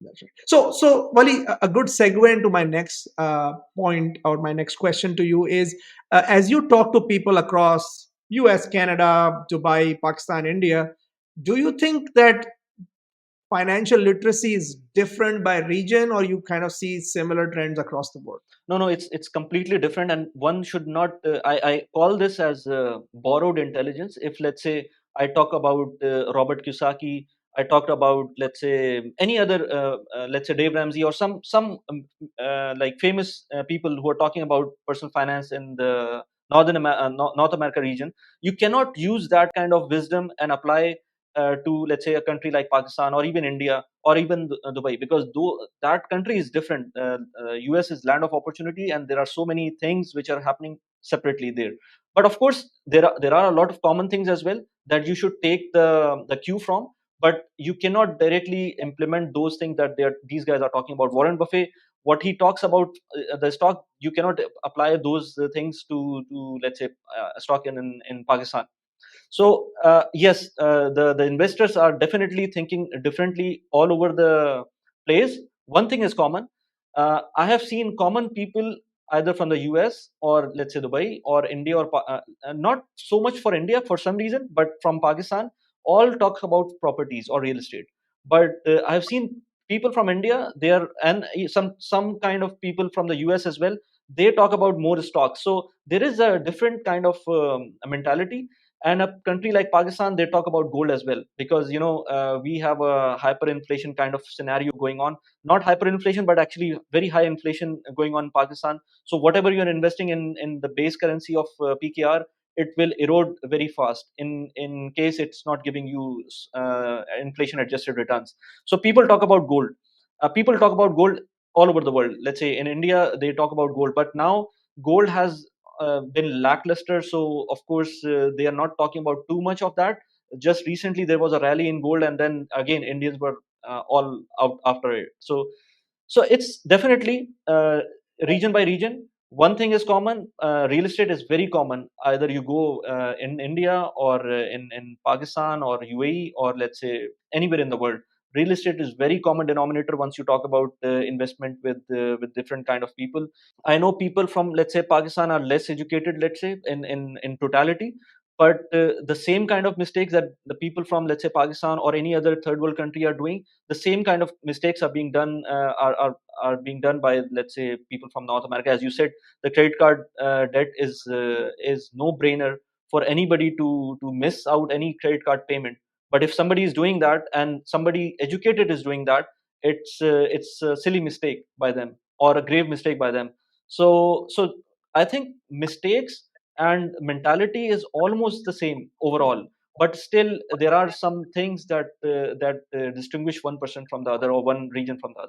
That's right. So Wali, a good segue into my next point or my next question to you is, as you talk to people across US, Canada, Dubai, Pakistan, India, do you think that financial literacy is different by region, or you kind of see similar trends across the board? No, no, it's completely different, and one should not. I call this as borrowed intelligence. If, let's say, I talk about Robert Kiyosaki, I talked about, let's say, any other, let's say, Dave Ramsey, or some like famous people who are talking about personal finance in the North America region. You cannot use that kind of wisdom and apply to, let's say, a country like Pakistan or even India or even Dubai, because though that country is different. US is land of opportunity, and there are so many things which are happening separately there. But of course, there are a lot of common things as well that you should take the cue from. But you cannot directly implement those things that these guys are talking about. Warren Buffett, what he talks about, the stock, you cannot apply those things to, let's say, a stock in Pakistan. So yes, the investors are definitely thinking differently all over the place. One thing is common. I have seen common people either from the US or, let's say, Dubai or India, or not so much for India for some reason, but from Pakistan, all talk about properties or real estate. But I have seen people from India there, and some kind of people from the US as well. They talk about more stocks. So there is a different kind of mentality. And a country like Pakistan, they talk about gold as well, because we have a hyperinflation kind of scenario going on. Not hyperinflation, but actually very high inflation going on in Pakistan. So whatever you're investing in the base currency of PKR, it will erode very fast in case it's not giving you inflation adjusted returns. So people talk about gold. People talk about gold all over the world. Let's say in India they talk about gold, but now gold has been lackluster. So of course they are not talking about too much of that. Just recently there was a rally in gold, and then again Indians were all out after it. So it's definitely region by region. One thing is common. Real estate is very common. Either you go in India or in Pakistan or UAE or, let's say, anywhere in the world. Real estate is very common denominator once you talk about investment with different kind of people. I know people from, let's say, Pakistan are less educated, let's say, in totality, but the same kind of mistakes that the people from, let's say, Pakistan or any other third world country are doing, the same kind of mistakes are being done, are being done by, let's say, people from North America. As you said, the credit card debt is no brainer for anybody to miss out any credit card payment. But if somebody is doing that and somebody educated is doing that, it's a silly mistake by them, or a grave mistake by them. So I think mistakes and mentality is almost the same overall, but still there are some things that distinguish one person from the other, or one region from the other.